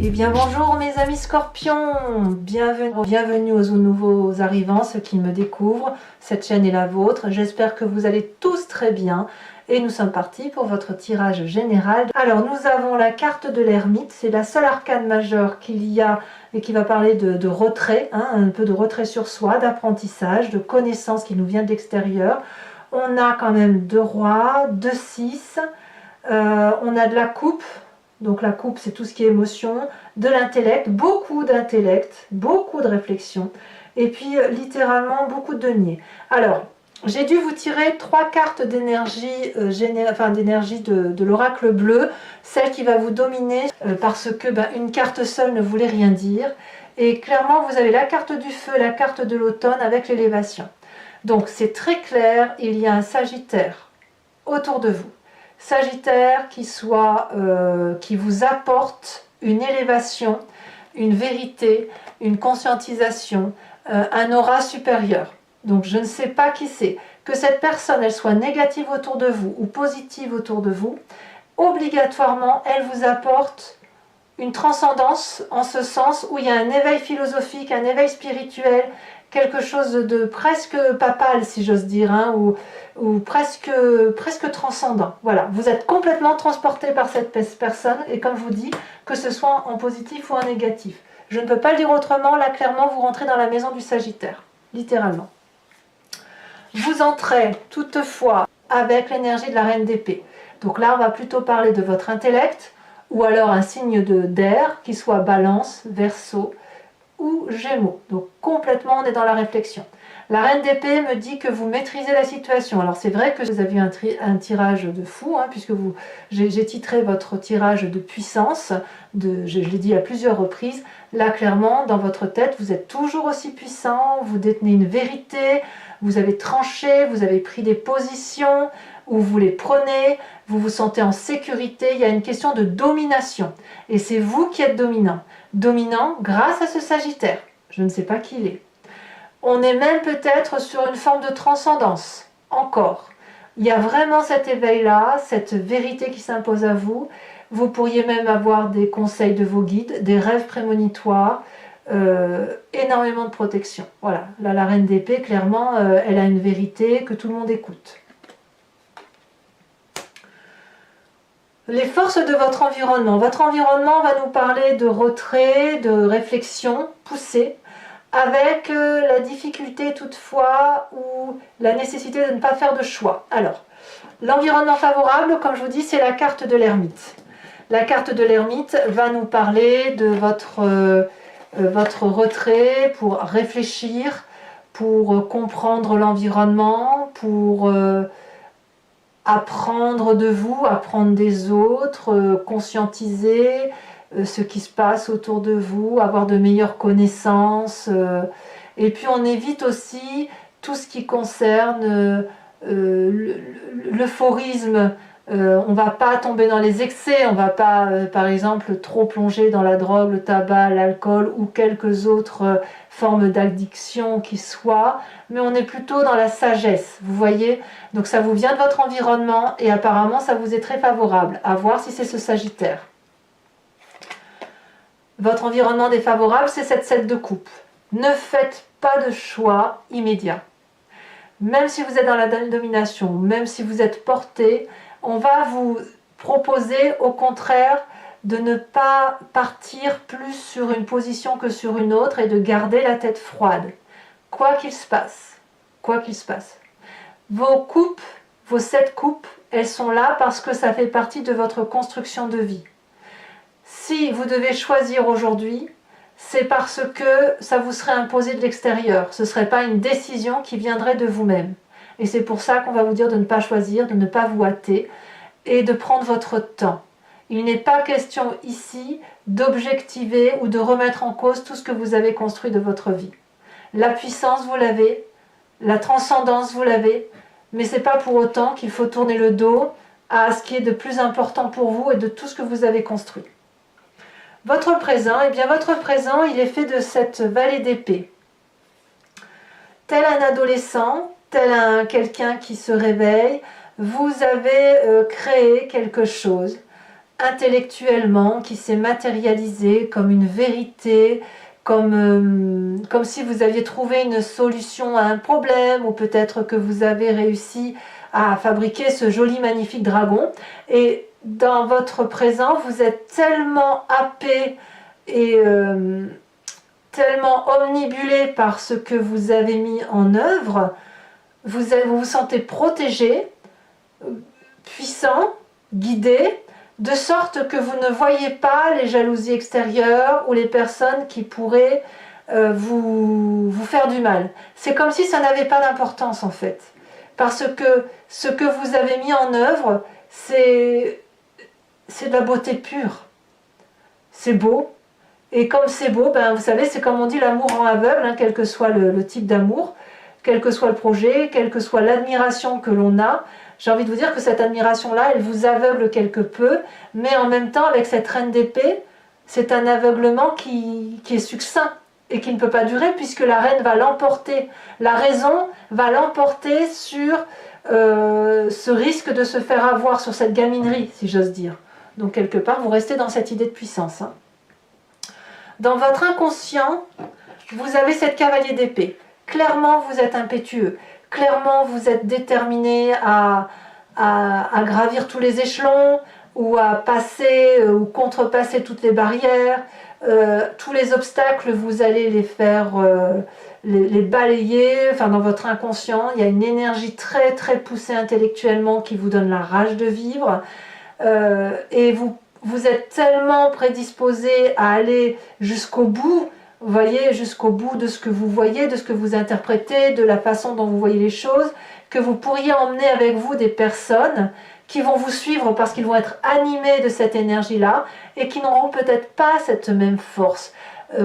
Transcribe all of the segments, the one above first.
Eh bien bonjour mes amis scorpions, bienvenue aux nouveaux arrivants, ceux qui me découvrent, cette chaîne est la vôtre, j'espère que vous allez tous très bien et nous sommes partis pour votre tirage général. Alors nous avons la carte de l'ermite, c'est la seule arcane majeure qu'il y a et qui va parler de retrait, hein, un peu de retrait sur soi, d'apprentissage, de connaissance qui nous vient de l'extérieur. On a quand même 2 rois, 2 6, on a de la coupe. Donc la coupe, c'est tout ce qui est émotion, de l'intellect, beaucoup d'intellect, beaucoup de réflexion, et puis littéralement beaucoup de denier. Alors, j'ai dû vous tirer 3 cartes d'énergie, d'énergie de l'oracle bleu, celle qui va vous dominer, parce que une carte seule ne voulait rien dire. Et clairement, vous avez la carte du feu, la carte de l'automne avec l'élévation. Donc c'est très clair, il y a un Sagittaire autour de vous. Sagittaire qui vous apporte une élévation, une vérité, une conscientisation, un aura supérieur. Donc je ne sais pas qui c'est. Que cette personne, elle soit négative autour de vous ou positive autour de vous, obligatoirement, elle vous apporte une transcendance en ce sens où il y a un éveil philosophique, un éveil spirituel, quelque chose de presque papal, si j'ose dire, hein, ou presque transcendant. Voilà, vous êtes complètement transporté par cette personne, et comme je vous dis, que ce soit en positif ou en négatif. Je ne peux pas le dire autrement, là clairement vous rentrez dans la maison du Sagittaire, littéralement. Vous entrez toutefois avec l'énergie de la reine d'épée. Donc là on va plutôt parler de votre intellect, ou alors un signe d'air, qui soit Balance, Verseau, ou Gémeaux. Donc complètement on est dans la réflexion. La reine d'épée me dit que vous maîtrisez la situation. Alors c'est vrai que vous avez eu un tirage de fou, hein, puisque j'ai titré votre tirage de puissance, je l'ai dit à plusieurs reprises. Là clairement dans votre tête vous êtes toujours aussi puissant, vous détenez une vérité, vous avez tranché, vous avez pris des positions où vous les prenez, vous vous sentez en sécurité, il y a une question de domination. Et c'est vous qui êtes dominant. Dominant grâce à ce Sagittaire. Je ne sais pas qui il est. On est même peut-être sur une forme de transcendance. Encore. Il y a vraiment cet éveil-là, cette vérité qui s'impose à vous. Vous pourriez même avoir des conseils de vos guides, des rêves prémonitoires, énormément de protection. Voilà. Là, la reine d'épée, clairement, elle a une vérité que tout le monde écoute. Les forces de votre environnement. Votre environnement va nous parler de retrait, de réflexion poussée, avec la difficulté toutefois ou la nécessité de ne pas faire de choix. Alors, l'environnement favorable, comme je vous dis, c'est la carte de l'ermite. La carte de l'ermite va nous parler de votre retrait pour réfléchir, pour comprendre l'environnement, pour apprendre de vous, apprendre des autres, conscientiser ce qui se passe autour de vous, avoir de meilleures connaissances. Et puis on évite aussi tout ce qui concerne l'euphorisme. On ne va pas tomber dans les excès, on ne va pas par exemple trop plonger dans la drogue, le tabac, l'alcool ou quelques autres formes d'addiction qui soient, mais on est plutôt dans la sagesse, vous voyez. Donc ça vous vient de votre environnement et apparemment ça vous est très favorable. À voir si c'est ce Sagittaire. Votre environnement défavorable, c'est cette 7 de coupe. Ne faites pas de choix immédiat. Même si vous êtes dans la domination, même si vous êtes porté, on va vous proposer au contraire de ne pas partir plus sur une position que sur une autre et de garder la tête froide. Quoi qu'il se passe, quoi qu'il se passe. Vos coupes, vos 7 coupes, elles sont là parce que ça fait partie de votre construction de vie. Si vous devez choisir aujourd'hui, c'est parce que ça vous serait imposé de l'extérieur. Ce ne serait pas une décision qui viendrait de vous-même. Et c'est pour ça qu'on va vous dire de ne pas choisir, de ne pas vous hâter et de prendre votre temps. Il n'est pas question ici d'objectiver ou de remettre en cause tout ce que vous avez construit de votre vie. La puissance, vous l'avez, la transcendance, vous l'avez, mais ce n'est pas pour autant qu'il faut tourner le dos à ce qui est de plus important pour vous et de tout ce que vous avez construit. Votre présent, eh bien votre présent, il est fait de cette vallée d'épée. Tel un adolescent, tel quelqu'un qui se réveille, vous avez créé quelque chose intellectuellement, qui s'est matérialisé comme une vérité, comme si vous aviez trouvé une solution à un problème, ou peut-être que vous avez réussi à fabriquer ce joli magnifique dragon. Et dans votre présent, vous êtes tellement happé et tellement omnibulé par ce que vous avez mis en œuvre, vous vous sentez protégé, puissant, guidé, de sorte que vous ne voyez pas les jalousies extérieures ou les personnes qui pourraient vous faire du mal. C'est comme si ça n'avait pas d'importance en fait. Parce que ce que vous avez mis en œuvre, c'est de la beauté pure. C'est beau. Et comme c'est beau, ben, vous savez, c'est comme on dit, l'amour rend aveugle, hein, quel que soit le type d'amour, quel que soit le projet, quelle que soit l'admiration que l'on a. J'ai envie de vous dire que cette admiration-là, elle vous aveugle quelque peu, mais en même temps, avec cette reine d'épée, c'est un aveuglement qui est succinct et qui ne peut pas durer, puisque la reine va l'emporter. La raison va l'emporter sur ce risque de se faire avoir, sur cette gaminerie, si j'ose dire. Donc quelque part, vous restez dans cette idée de puissance. Hein. Dans votre inconscient, vous avez cette cavalier d'épée. Clairement, vous êtes impétueux. Clairement, vous êtes déterminé à gravir tous les échelons, ou à passer ou contrepasser toutes les barrières. Tous les obstacles, vous allez les faire, les balayer. Enfin, dans votre inconscient, il y a une énergie très très poussée intellectuellement qui vous donne la rage de vivre. Et vous êtes tellement prédisposé à aller jusqu'au bout, vous voyez, jusqu'au bout de ce que vous voyez, de ce que vous interprétez, de la façon dont vous voyez les choses, que vous pourriez emmener avec vous des personnes qui vont vous suivre parce qu'ils vont être animés de cette énergie-là et qui n'auront peut-être pas cette même force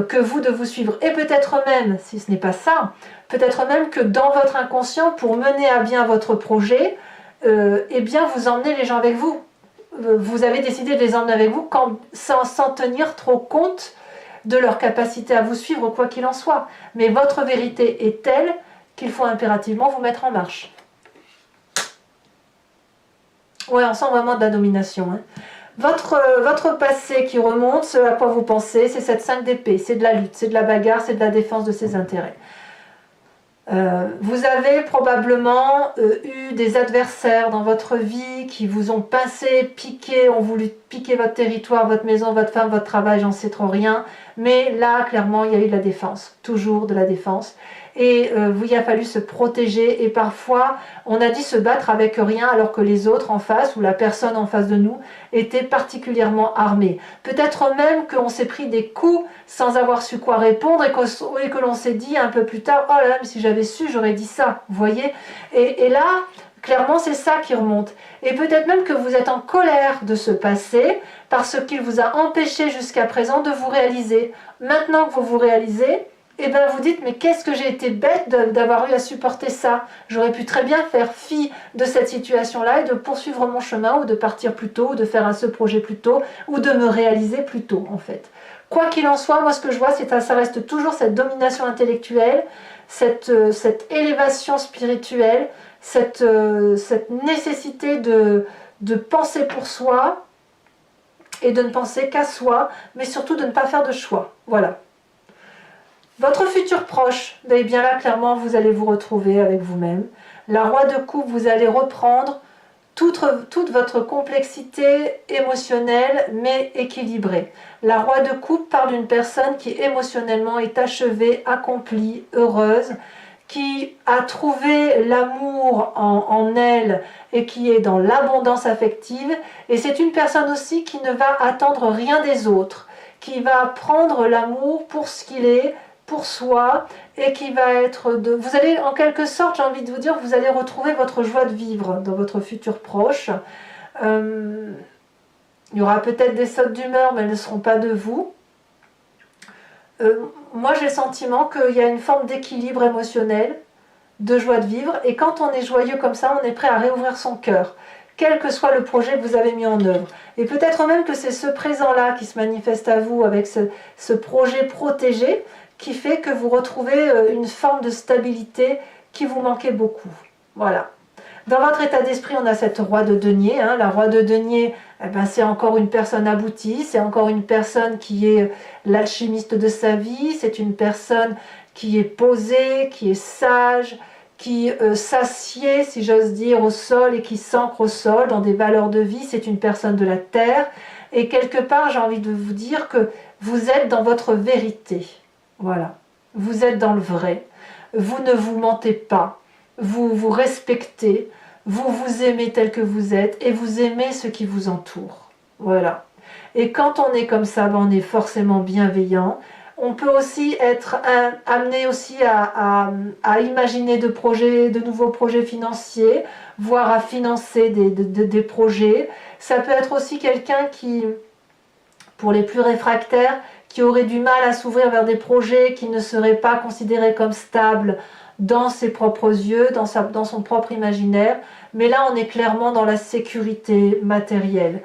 que vous de vous suivre. Et peut-être même, si ce n'est pas ça, peut-être même que dans votre inconscient, pour mener à bien votre projet, eh bien vous emmenez les gens avec vous. Vous avez décidé de les emmener avec vous sans tenir trop compte de leur capacité à vous suivre, quoi qu'il en soit. Mais votre vérité est telle qu'il faut impérativement vous mettre en marche. Ouais, on sent vraiment de la domination. Hein. Votre passé qui remonte, ce à quoi vous pensez, c'est cette 5 d'épée, c'est de la lutte, c'est de la bagarre, c'est de la défense de ses intérêts. Vous avez probablement eu des adversaires dans votre vie qui vous ont pincé, piqué, ont voulu piquer votre territoire, votre maison, votre femme, votre travail, j'en sais trop rien. Mais là, clairement, il y a eu de la défense, toujours de la défense. Et il a fallu se protéger. Et parfois, on a dit se battre avec rien alors que les autres en face, ou la personne en face de nous, était particulièrement armée. Peut-être même qu'on s'est pris des coups sans avoir su quoi répondre et que l'on s'est dit un peu plus tard, oh là là, mais si j'avais su, j'aurais dit ça, vous voyez. Et là, clairement, c'est ça qui remonte. Et peut-être même que vous êtes en colère de ce passé parce qu'il vous a empêché jusqu'à présent de vous réaliser. Maintenant que vous vous réalisez, et bien vous dites, mais qu'est-ce que j'ai été bête d'avoir eu à supporter ça. J'aurais pu très bien faire fi de cette situation-là et de poursuivre mon chemin, ou de partir plus tôt, ou de faire ce projet plus tôt, ou de me réaliser plus tôt, en fait. Quoi qu'il en soit, moi ce que je vois, c'est que ça reste toujours cette domination intellectuelle, cette élévation spirituelle, cette nécessité de penser pour soi, et de ne penser qu'à soi, mais surtout de ne pas faire de choix. Voilà. Votre futur proche, eh bien là, clairement, vous allez vous retrouver avec vous-même. La roi de coupe, vous allez reprendre toute votre complexité émotionnelle, mais équilibrée. La roi de coupe parle d'une personne qui émotionnellement est achevée, accomplie, heureuse, qui a trouvé l'amour en elle et qui est dans l'abondance affective. Et c'est une personne aussi qui ne va attendre rien des autres, qui va prendre l'amour pour ce qu'il est, pour soi, et qui va être vous allez en quelque sorte, j'ai envie de vous dire, vous allez retrouver votre joie de vivre dans votre futur proche. Il y aura peut-être des sautes d'humeur, mais elles ne seront pas de vous. Moi j'ai le sentiment qu'il y a une forme d'équilibre émotionnel, de joie de vivre, et quand on est joyeux comme ça, on est prêt à réouvrir son cœur, quel que soit le projet que vous avez mis en œuvre. Et peut-être même que c'est ce présent-là qui se manifeste à vous avec ce projet protégé, qui fait que vous retrouvez une forme de stabilité qui vous manquait beaucoup. Voilà. Dans votre état d'esprit, on a cette roi de denier. Hein. La roi de denier, eh ben, c'est encore une personne aboutie, c'est encore une personne qui est l'alchimiste de sa vie, c'est une personne qui est posée, qui est sage, qui s'assied, si j'ose dire, au sol et qui s'ancre au sol dans des valeurs de vie. C'est une personne de la terre. Et quelque part, j'ai envie de vous dire que vous êtes dans votre vérité. Voilà. Vous êtes dans le vrai. Vous ne vous mentez pas. Vous vous respectez. Vous vous aimez tel que vous êtes. Et vous aimez ce qui vous entoure. Voilà. Et quand on est comme ça, ben on est forcément bienveillant. On peut aussi être amené aussi à imaginer de nouveaux projets financiers, voire à financer des projets. Ça peut être aussi quelqu'un qui, pour les plus réfractaires, qui aurait du mal à s'ouvrir vers des projets qui ne seraient pas considérés comme stables dans ses propres yeux, dans son propre imaginaire. Mais là, on est clairement dans la sécurité matérielle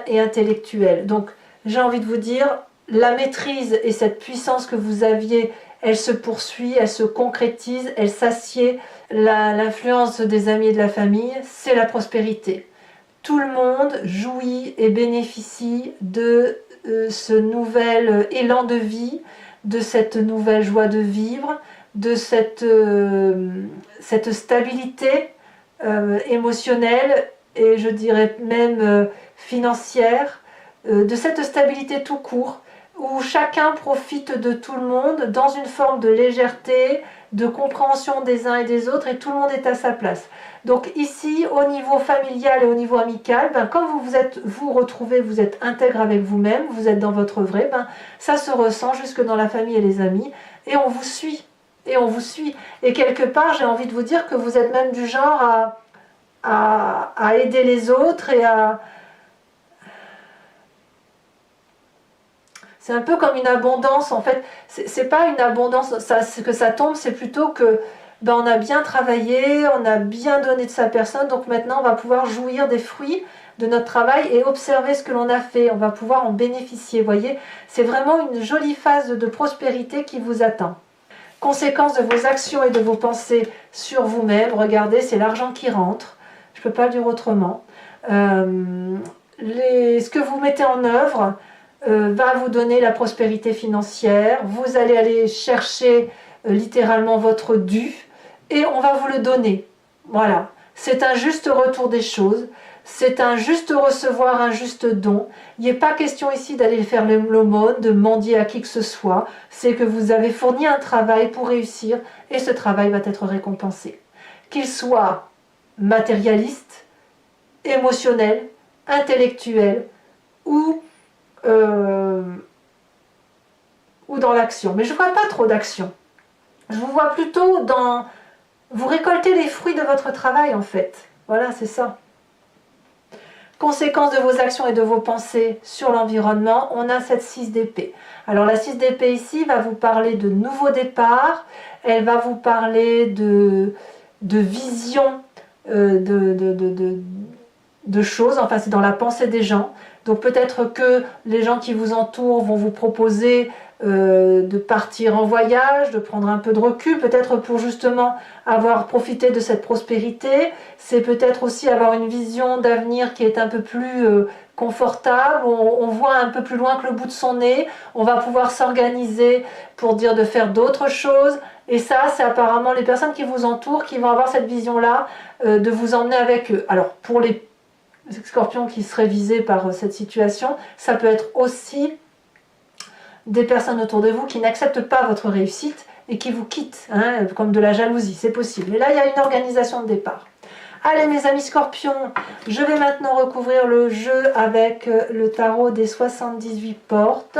et intellectuelle. Donc, j'ai envie de vous dire, la maîtrise et cette puissance que vous aviez, elle se poursuit, elle se concrétise, elle s'assied. L'influence des amis et de la famille, c'est la prospérité. Tout le monde jouit et bénéficie de ce nouvel élan de vie, de cette nouvelle joie de vivre, de cette stabilité émotionnelle et je dirais même financière, de cette stabilité tout court, où chacun profite de tout le monde dans une forme de légèreté, de compréhension des uns et des autres, et tout le monde est à sa place. Donc ici, au niveau familial et au niveau amical, ben, quand vous retrouvez, vous êtes intègre avec vous-même, vous êtes dans votre vrai, ben, ça se ressent jusque dans la famille et les amis, et on vous suit. Et on vous suit. Et quelque part, j'ai envie de vous dire que vous êtes même du genre à aider les autres et à... C'est un peu comme une abondance, en fait. C'est pas une abondance, que ça tombe, c'est plutôt que ben, on a bien travaillé, on a bien donné de sa personne, donc maintenant on va pouvoir jouir des fruits de notre travail et observer ce que l'on a fait. On va pouvoir en bénéficier, vous voyez. C'est vraiment une jolie phase de prospérité qui vous attend. Conséquence de vos actions et de vos pensées sur vous-même, regardez, c'est l'argent qui rentre. Je ne peux pas le dire autrement. Ce que vous mettez en œuvre va vous donner la prospérité financière. Vous allez aller chercher littéralement votre dû et on va vous le donner. Voilà, c'est un juste retour des choses. C'est un juste recevoir, un juste don. Il n'est pas question ici d'aller faire l'aumône, de mendier à qui que ce soit. C'est que vous avez fourni un travail pour réussir et ce travail va être récompensé. Qu'il soit matérialiste, émotionnel, intellectuel ou dans l'action. Mais je ne vois pas trop d'action. Je vous vois plutôt dans... Vous récoltez les fruits de votre travail en fait. Voilà, c'est ça. Conséquence de vos actions et de vos pensées sur l'environnement, on a cette 6 d'épée. Alors la 6 d'épée ici va vous parler de nouveaux départs, elle va vous parler de vision de choses, enfin c'est dans la pensée des gens. Donc peut-être que les gens qui vous entourent vont vous proposer de partir en voyage, de prendre un peu de recul, peut-être pour justement avoir profité de cette prospérité. C'est peut-être aussi avoir une vision d'avenir qui est un peu plus confortable, on voit un peu plus loin que le bout de son nez, on va pouvoir s'organiser pour dire de faire d'autres choses. Et ça, c'est apparemment les personnes qui vous entourent qui vont avoir cette vision-là de vous emmener avec eux. Alors pour les scorpions qui seraient visés par cette situation, ça peut être aussi des personnes autour de vous qui n'acceptent pas votre réussite et qui vous quittent, hein, comme de la jalousie, c'est possible. Et là, il y a une organisation de départ. Allez mes amis scorpions, je vais maintenant recouvrir le jeu avec le tarot des 78 portes.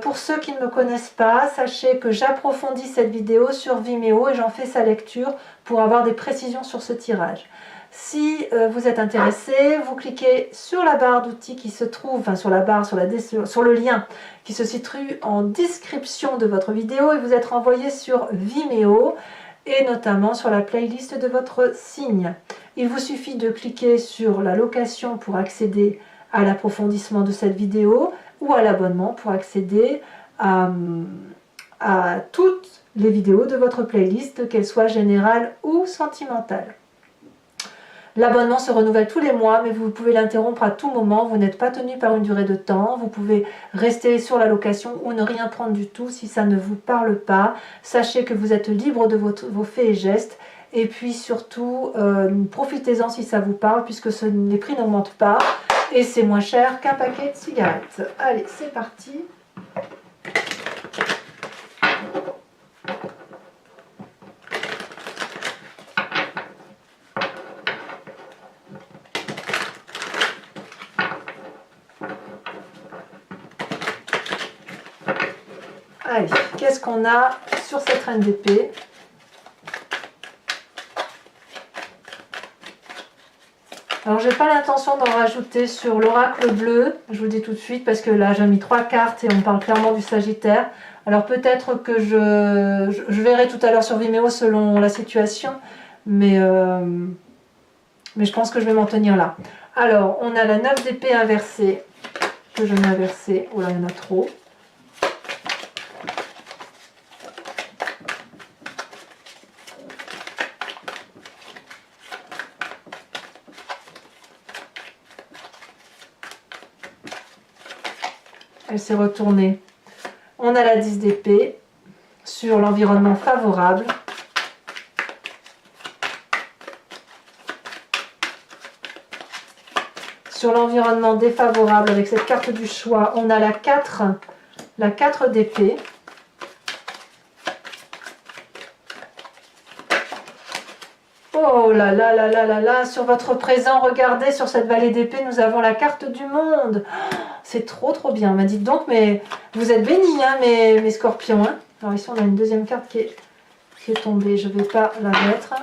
Pour ceux qui ne me connaissent pas, sachez que j'approfondis cette vidéo sur Vimeo et j'en fais sa lecture pour avoir des précisions sur ce tirage. Si vous êtes intéressé, vous cliquez sur la barre d'outils qui se trouve, enfin sur la barre, sur le lien qui se situe en description de votre vidéo et vous êtes renvoyé sur Vimeo et notamment sur la playlist de votre signe. Il vous suffit de cliquer sur la location pour accéder à l'approfondissement de cette vidéo ou à l'abonnement pour accéder à toutes les vidéos de votre playlist, qu'elles soient générales ou sentimentales. L'abonnement se renouvelle tous les mois, mais vous pouvez l'interrompre à tout moment. Vous n'êtes pas tenu par une durée de temps. Vous pouvez rester sur la location ou ne rien prendre du tout si ça ne vous parle pas. Sachez que vous êtes libre de vos faits et gestes. Et puis surtout, profitez-en si ça vous parle, puisque les prix n'augmentent pas. Et c'est moins cher qu'un paquet de cigarettes. Allez, c'est parti. Allez, qu'est-ce qu'on a sur cette reine d'épée? Alors, j'ai pas l'intention d'en rajouter sur l'oracle bleu, je vous le dis tout de suite, parce que là, j'ai mis 3 cartes et on parle clairement du Sagittaire. Alors, peut-être que je verrai tout à l'heure sur Vimeo selon la situation, mais je pense que je vais m'en tenir là. Alors, on a la 9 d'épée inversée, que je mets inversée. Oh là, il y en a trop. Elle s'est retournée. On a la 10 d'épée sur l'environnement favorable. Sur l'environnement défavorable, avec cette carte du choix, on a la 4 d'épée. Oh là là là là là là, sur votre présent, regardez, sur cette vallée d'épée, nous avons la carte du monde. C'est trop bien. M'a dit donc, mais vous êtes bénis, hein, mes scorpions. Hein. Alors ici, on a une deuxième carte qui est tombée. Je ne vais pas la mettre.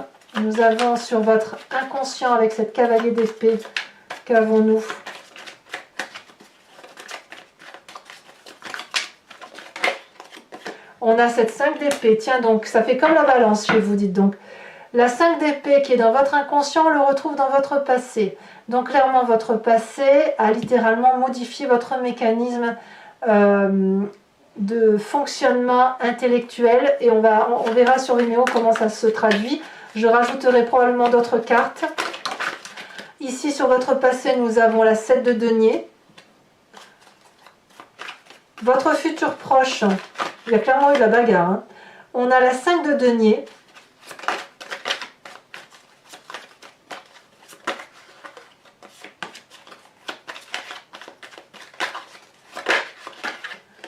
Nous avons sur votre inconscient, avec cette cavalier d'épée, qu'avons-nous? On a cette 5 d'épée. Tiens, donc, ça fait comme la balance chez vous, dites donc. La 5 d'épée qui est dans votre inconscient, on le retrouve dans votre passé. Donc clairement, votre passé a littéralement modifié votre mécanisme de fonctionnement intellectuel. Et on verra sur Vimeo comment ça se traduit. Je rajouterai probablement d'autres cartes. Ici, sur votre passé, nous avons la 7 de denier. Votre futur proche, il y a clairement eu de la bagarre. Hein. On a la 5 de denier.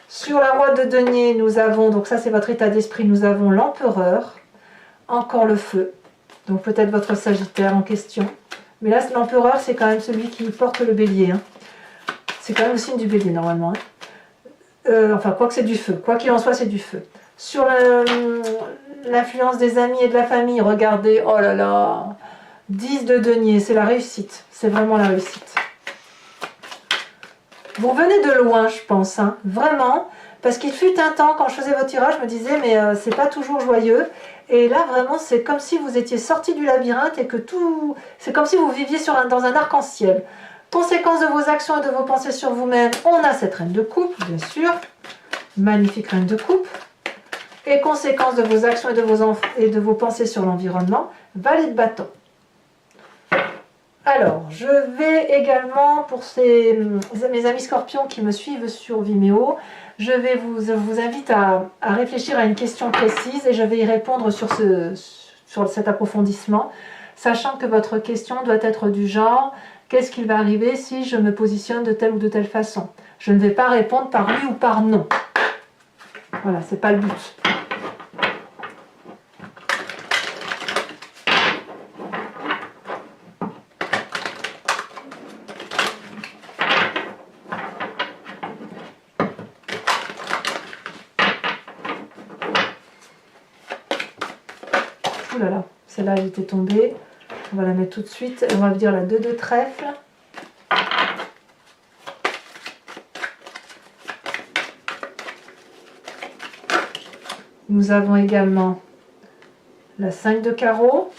Sur la roi de denier, nous avons, donc ça c'est votre état d'esprit, nous avons l'empereur, encore le feu, donc peut-être votre sagittaire en question. Mais là, l'empereur, c'est quand même celui qui porte le bélier. Hein. C'est quand même le signe du bélier normalement. Hein. Enfin, quoi que c'est du feu, quoi qu'il en soit, c'est du feu. Sur l'influence des amis et de la famille, regardez, oh là là, 10 de denier, c'est la réussite, c'est vraiment la réussite. Vous revenez de loin, je pense, hein, vraiment, parce qu'il fut un temps, quand je faisais vos tirages, je me disais, mais c'est pas toujours joyeux. Et là, vraiment, c'est comme si vous étiez sorti du labyrinthe et que tout... C'est comme si vous viviez dans un arc-en-ciel. Conséquence de vos actions et de vos pensées sur vous-même, on a cette reine de coupe, bien sûr. Magnifique reine de coupe. Et conséquence de vos actions et de vos pensées sur l'environnement, valet de bâton. Alors, je vais également, pour mes amis scorpions qui me suivent sur Vimeo, je vous invite à réfléchir à une question précise et je vais y répondre sur cet approfondissement, sachant que votre question doit être du genre « Qu'est-ce qu'il va arriver si je me positionne de telle ou de telle façon ?» Je ne vais pas répondre par oui ou par non. Voilà, c'est pas le but. Ouh là là, celle-là elle était tombée. On va la mettre tout de suite. On va dire la 2 de trèfle. Nous avons également la 5 de carreau.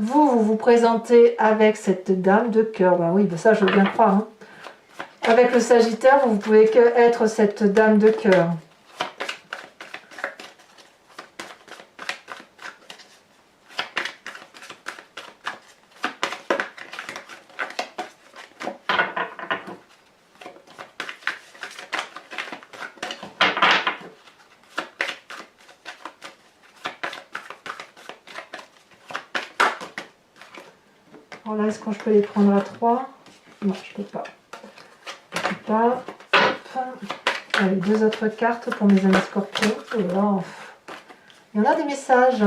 Vous vous présentez avec cette dame de cœur. Ben oui, ben ça je veux bien croire. Hein. Avec le Sagittaire, vous ne pouvez que être cette dame de cœur. Alors là, est-ce que je peux les prendre à 3? Non, je ne peux pas. Je peux pas. Allez, 2 autres cartes pour mes amis scorpions. Oh là, il y en a des messages.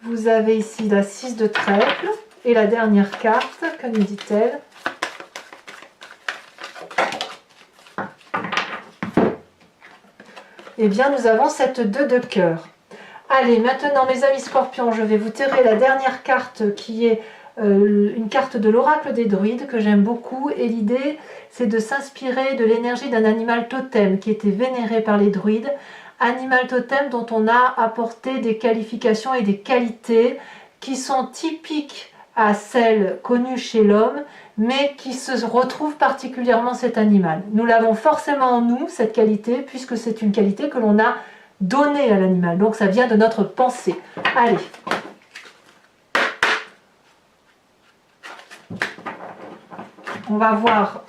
Vous avez ici la 6 de trèfle et la dernière carte, que nous dit-elle? Eh bien, nous avons cette 2 de cœur. Allez, maintenant, mes amis scorpions, je vais vous tirer la dernière carte qui est une carte de l'oracle des druides que j'aime beaucoup. Et l'idée, c'est de s'inspirer de l'énergie d'un animal totem qui était vénéré par les druides. Animal totem dont on a apporté des qualifications et des qualités qui sont typiques à celles connues chez l'homme, mais qui se retrouvent particulièrement cet animal. Nous l'avons forcément en nous, cette qualité, puisque c'est une qualité que l'on a donnée à l'animal. Donc ça vient de notre pensée. Allez. On va voir.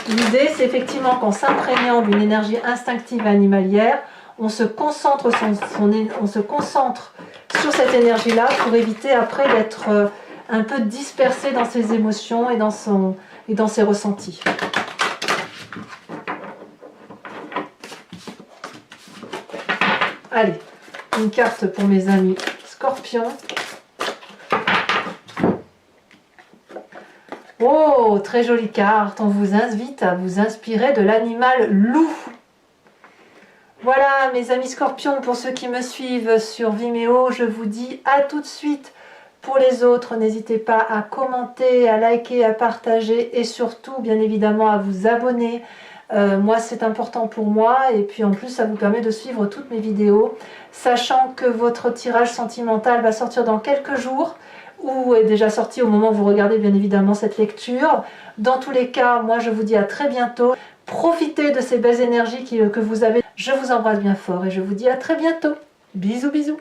L'idée, c'est effectivement qu'en s'imprégnant d'une énergie instinctive animalière, on se concentre sur cette énergie-là pour éviter après d'être un peu dispersé dans ses émotions et dans ses ressentis. Allez, une carte pour mes amis scorpions. Oh, très jolie carte. On vous invite à vous inspirer de l'animal loup. Voilà, mes amis scorpions, pour ceux qui me suivent sur Vimeo, je vous dis à tout de suite. Pour les autres, n'hésitez pas à commenter, à liker, à partager et surtout, bien évidemment, à vous abonner. Moi, c'est important pour moi et puis en plus, ça vous permet de suivre toutes mes vidéos, sachant que votre tirage sentimental va sortir dans quelques jours ou est déjà sorti au moment où vous regardez bien évidemment cette lecture. Dans tous les cas, moi, je vous dis à très bientôt. Profitez de ces belles énergies que vous avez. Je vous embrasse bien fort et je vous dis à très bientôt. Bisous, bisous.